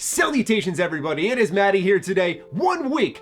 Salutations everybody, it is Matty here today. 1 week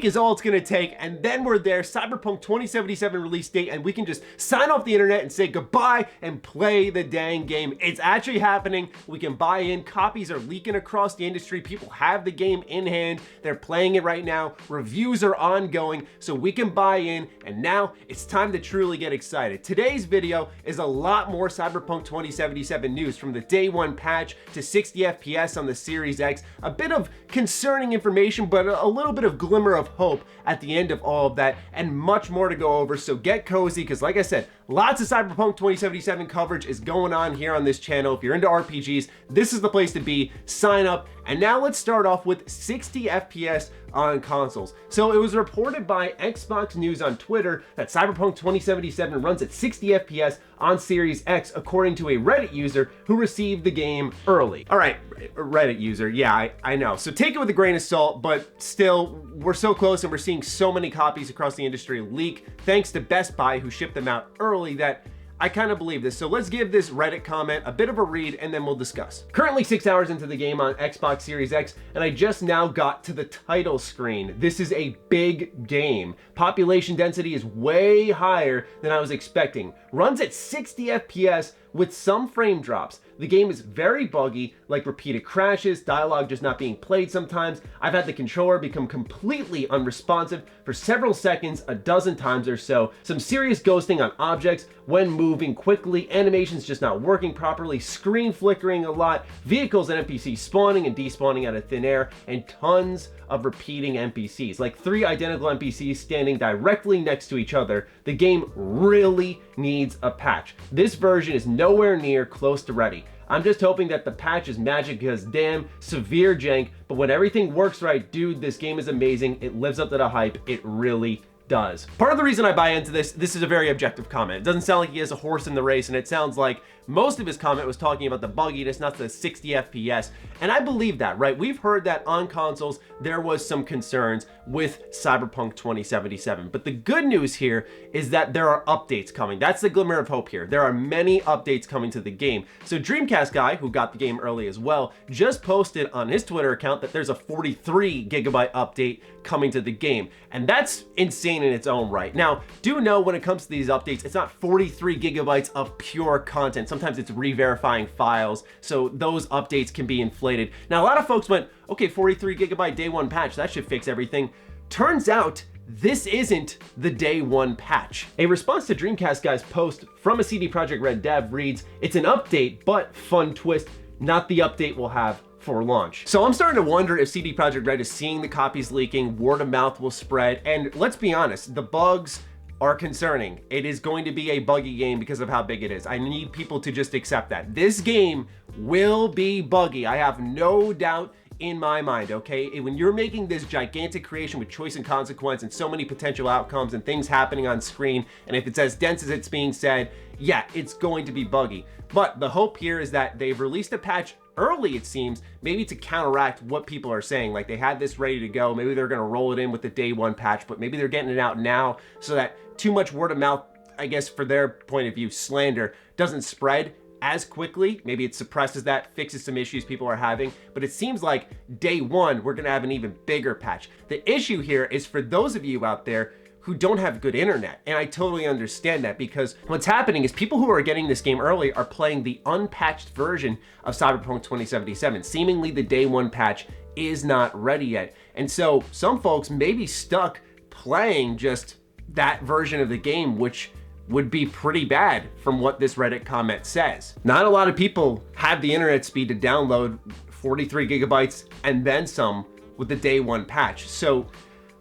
is all it's gonna take, and then we're there. Cyberpunk 2077 release date, and we can just sign off the internet and say goodbye and play the dang game. It's actually happening. We can buy in. Copies are leaking across the industry. People have the game in hand. They're playing it right now. Reviews are ongoing, so we can buy in, and now it's time to truly get excited. Today's video is a lot more Cyberpunk 2077 news, from the day one patch to 60 FPS on the Series X, a bit of concerning information, but a little bit of glimmer of hope at the end of all of that, and much more to go over. So get cozy, because like I said, lots of Cyberpunk 2077 coverage is going on here on this channel. If you're into RPGs, this is the place to be. Sign up. And now let's start off with 60 FPS on consoles. So it was reported by Xbox News on Twitter that Cyberpunk 2077 runs at 60 FPS on Series X, according to a Reddit user who received the game early. All right, Reddit user, yeah, I know. So take it with a grain of salt, but still, we're so close and we're seeing so many copies across the industry leak, thanks to Best Buy, who shipped them out early, that I kind of believe this. So let's give this Reddit comment a bit of a read and then we'll discuss. Currently 6 hours into the game on Xbox Series X, and I just now got to the title screen. This is a big game. Population density is way higher than I was expecting. Runs at 60 FPS with some frame drops. The game is very buggy, like repeated crashes, dialogue just not being played sometimes. I've had the controller become completely unresponsive for several seconds, a dozen times or so. Some serious ghosting on objects when moving quickly, animations just not working properly, screen flickering a lot, vehicles and NPCs spawning and despawning out of thin air, and tons of repeating NPCs, like 3 identical NPCs standing directly next to each other. The game really needs a patch. This version is nowhere near close to ready. I'm just hoping that the patch is magic, because damn, severe jank, but when everything works right, dude, this game is amazing. It lives up to the hype. It really does. Part of the reason I buy into this is a very objective comment. It doesn't sound like he has a horse in the race, and it sounds like most of his comment was talking about the bugginess, not the 60 FPS. And I believe that, right? We've heard that on consoles, there was some concerns with Cyberpunk 2077. But the good news here is that there are updates coming. That's the glimmer of hope here. There are many updates coming to the game. So Dreamcast guy, who got the game early as well, just posted on his Twitter account that there's a 43 gigabyte update coming to the game. And that's insane in its own right. Now, do know when it comes to these updates, it's not 43 gigabytes of pure content. Sometimes it's re-verifying files, so those updates can be inflated. Now, a lot of folks went, okay, 43 gigabyte day one patch, that should fix everything. Turns out, this isn't the day one patch. A response to Dreamcast guy's post from a CD Projekt Red dev reads, "It's an update, but fun twist, not the update we'll have for launch." So I'm starting to wonder if CD Projekt Red is seeing the copies leaking, word of mouth will spread, and let's be honest, the bugs are concerning. It is going to be a buggy game because of how big it is. I need people to just accept that. This game will be buggy. I have no doubt in my mind, okay? When you're making this gigantic creation with choice and consequence and so many potential outcomes and things happening on screen, and if it's as dense as it's being said, yeah, it's going to be buggy. But the hope here is that they've released a patch early, it seems, maybe to counteract what people are saying. Like, they had this ready to go. Maybe they're gonna roll it in with the day one patch, but maybe they're getting it out now so that too much word of mouth, I guess for their point of view, slander, doesn't spread as quickly. Maybe it suppresses that, fixes some issues people are having, but it seems like day one, we're gonna have an even bigger patch. The issue here is for those of you out there who don't have good internet, and I totally understand that, because what's happening is people who are getting this game early are playing the unpatched version of Cyberpunk 2077. Seemingly the day one patch is not ready yet. And so some folks may be stuck playing just that version of the game, which would be pretty bad from what this Reddit comment says. Not a lot of people have the internet speed to download 43 gigabytes and then some with the day one patch. So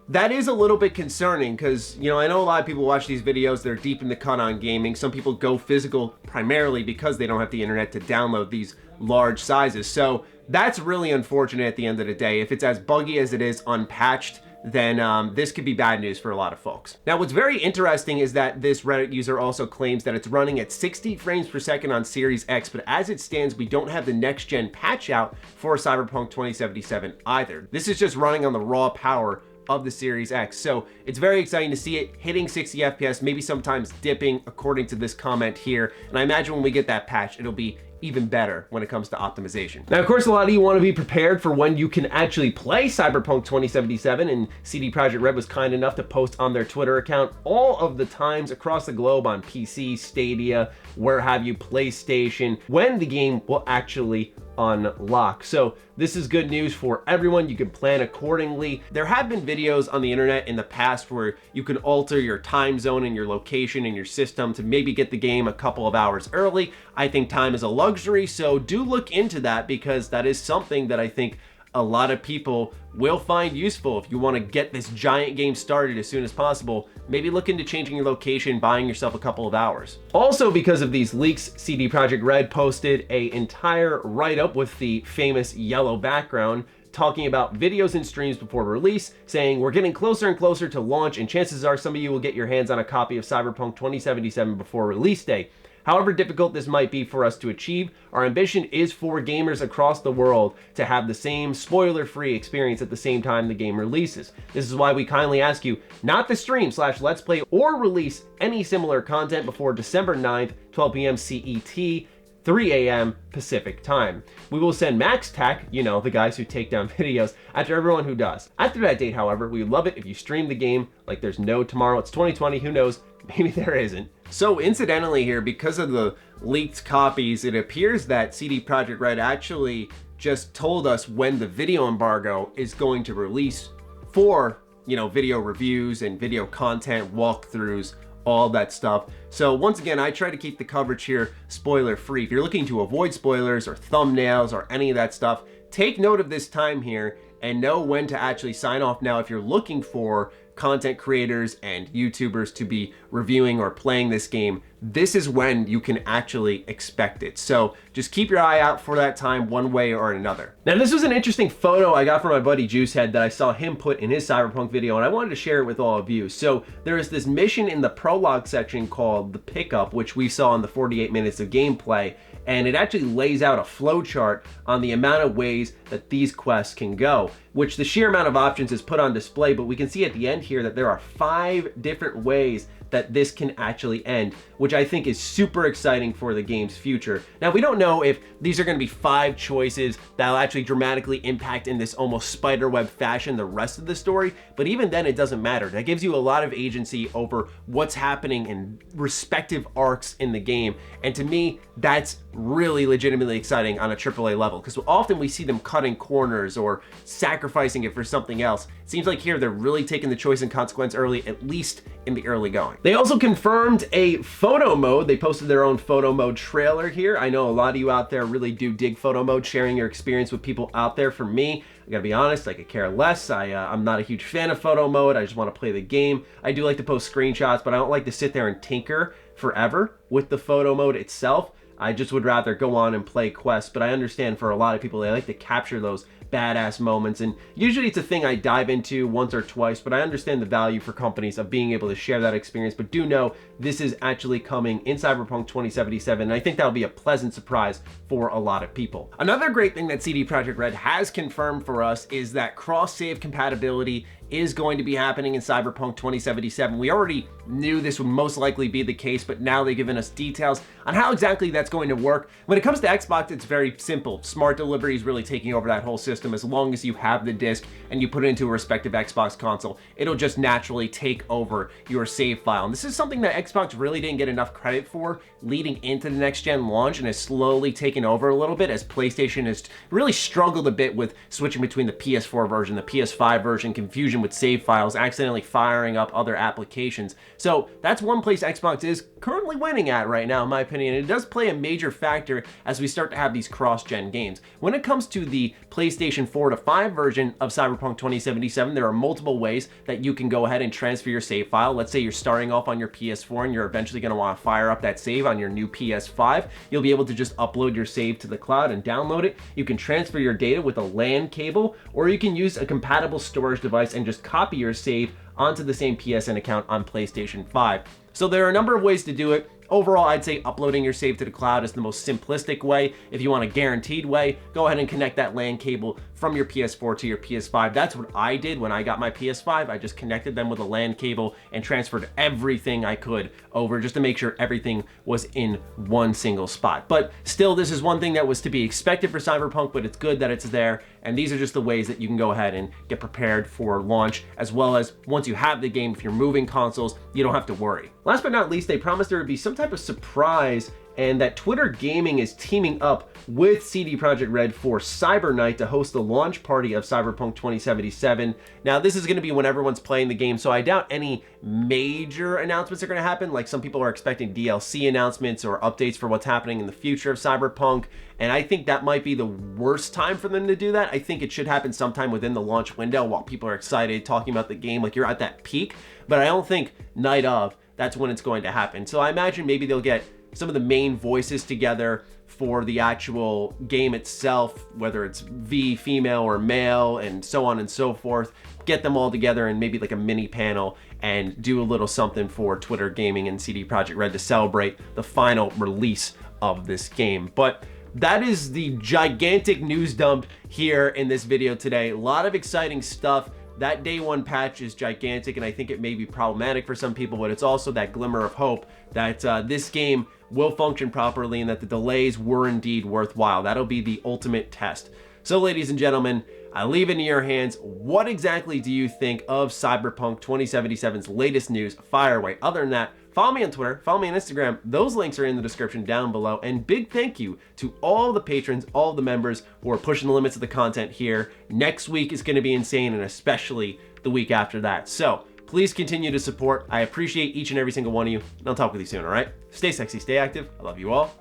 that is a little bit concerning, because, you know, I know a lot of people watch these videos, they're deep in the cut on gaming. Some people go physical primarily because they don't have the internet to download these large sizes. So that's really unfortunate at the end of the day. If it's as buggy as it is unpatched, then this could be bad news for a lot of folks. Now, what's very interesting is that this Reddit user also claims that it's running at 60 frames per second on Series X, but as it stands, we don't have the next gen patch out for Cyberpunk 2077 either. This is just running on the raw power of the Series X. So it's very exciting to see it hitting 60 FPS, maybe sometimes dipping according to this comment here. And I imagine when we get that patch, it'll be even better when it comes to optimization. Now, of course, a lot of you want to be prepared for when you can actually play Cyberpunk 2077, and CD Projekt Red was kind enough to post on their Twitter account all of the times across the globe on PC, Stadia, where have you, PlayStation, when the game will actually unlock. So this is good news for everyone. You can plan accordingly. There have been videos on the internet in the past where you can alter your time zone and your location and your system to maybe get the game a couple of hours early. I think time is a luxury, so do look into that, because that is something that I think a lot of people will find useful. If you want to get this giant game started as soon as possible, maybe look into changing your location, buying yourself a couple of hours. Also, because of these leaks, CD Projekt Red posted an entire write-up with the famous yellow background talking about videos and streams before release, saying we're getting closer and closer to launch, and chances are some of you will get your hands on a copy of Cyberpunk 2077 before release day. However difficult this might be for us to achieve, our ambition is for gamers across the world to have the same spoiler-free experience at the same time the game releases. This is why we kindly ask you not to stream/let's play or release any similar content before December 9th, 12 p.m. CET, 3 a.m. Pacific time. We will send Max Tac, you know, the guys who take down videos, after everyone who does. After that date, however, we would love it if you stream the game like there's no tomorrow. It's 2020, who knows? Maybe there isn't. So incidentally here, because of the leaked copies, it appears that CD Projekt Red actually just told us when the video embargo is going to release for, you know, video reviews and video content, walkthroughs, all that stuff. So once again, I try to keep the coverage here spoiler free. If you're looking to avoid spoilers or thumbnails or any of that stuff, take note of this time here and know when to actually sign off. Now, if you're looking for content creators and YouTubers to be reviewing or playing this game, this is when you can actually expect it. So just keep your eye out for that time one way or another. Now, this was an interesting photo I got from my buddy Juicehead that I saw him put in his Cyberpunk video, and I wanted to share it with all of you. So there is this mission in the prologue section called the Pickup, which we saw in the 48 minutes of gameplay, and it actually lays out a flowchart on the amount of ways that these quests can go, which the sheer amount of options is put on display, but we can see at the end here that there are 5 different ways that this can actually end, which I think is super exciting for the game's future. Now, we don't know if these are going to be 5 choices that'll actually dramatically impact in this almost spiderweb fashion the rest of the story, but even then it doesn't matter. That gives you a lot of agency over what's happening in respective arcs in the game, and to me, that's really legitimately exciting on a AAA level, because often we see them cutting corners or sacrificing it for something else. It seems like here they're really taking the choice and consequence early, at least in the early going. They also confirmed a photo mode. They posted their own photo mode trailer here. I know a lot of you out there really do dig photo mode, sharing your experience with people out there. For me, I gotta be honest, I could care less. I'm not a huge fan of photo mode. I just want to play the game. I do like to post screenshots, but I don't like to sit there and tinker forever with the photo mode itself. I just would rather go on and play quests, but I understand for a lot of people, they like to capture those badass moments, and usually it's a thing I dive into once or twice, but I understand the value for companies of being able to share that experience. But do know this is actually coming in Cyberpunk 2077, and I think that'll be a pleasant surprise for a lot of people. Another great thing that CD Projekt Red has confirmed for us is that cross-save compatibility is going to be happening in Cyberpunk 2077. We already knew this would most likely be the case, but now they've given us details on how exactly that's going to work. When it comes to Xbox, it's very simple. Smart Delivery is really taking over that whole system. As long as you have the disc and you put it into a respective Xbox console, it'll just naturally take over your save file. And this is something that Xbox really didn't get enough credit for leading into the next-gen launch, and has slowly taken over a little bit as PlayStation has really struggled a bit with switching between the PS4 version, the PS5 version, confusion with save files, accidentally firing up other applications. So that's one place Xbox is currently winning at right now, in my opinion. It does play a major factor as we start to have these cross-gen games. When it comes to the PlayStation 4 to 5 version of Cyberpunk 2077, there are multiple ways that you can go ahead and transfer your save file. Let's say you're starting off on your PS4 and you're eventually going to want to fire up that save on your new PS5. You'll be able to just upload your save to the cloud and download it. You can transfer your data with a LAN cable, or you can use a compatible storage device and just copy your save onto the same PSN account on PlayStation 5. So there are a number of ways to do it. overall, I'd say uploading your save to the cloud is the most simplistic way. If you want a guaranteed way, go ahead and connect that LAN cable from your PS4 to your PS5. That's what I did when I got my PS5. I just connected them with a LAN cable and transferred everything I could over just to make sure everything was in one single spot. But still, this is one thing that was to be expected for Cyberpunk, but it's good that it's there. And these are just the ways that you can go ahead and get prepared for launch, as well as once you have the game, if you're moving consoles, you don't have to worry. Last but not least, they promised there would be some type of surprise, and that Twitter Gaming is teaming up with CD Projekt Red for Cyber Night to host the launch party of Cyberpunk 2077. Now, this is going to be when everyone's playing the game, so I doubt any major announcements are going to happen. Like, some people are expecting DLC announcements or updates for what's happening in the future of Cyberpunk, and I think that might be the worst time for them to do that. I think it should happen sometime within the launch window while people are excited, talking about the game, like you're at that peak, but I don't think night of, that's when it's going to happen. So I imagine maybe they'll get some of the main voices together for the actual game itself, whether it's female or male, and so on and so forth. Get them all together and maybe like a mini panel and do a little something for Twitter Gaming and CD Projekt Red to celebrate the final release of this game. But that is the gigantic news dump here in this video today. A lot of exciting stuff. That day one patch is gigantic, and I think it may be problematic for some people, but it's also that glimmer of hope that this game will function properly and that the delays were indeed worthwhile. That'll be the ultimate test. So, ladies and gentlemen, I leave it in your hands. What exactly do you think of Cyberpunk 2077's latest news? Fire away. Other than that, follow me on Twitter, follow me on Instagram. Those links are in the description down below. And big thank you to all the patrons, all the members who are pushing the limits of the content here. Next week is going to be insane, and especially the week after that. So please continue to support. I appreciate each and every single one of you, and I'll talk with you soon, all right? Stay sexy, stay active. I love you all.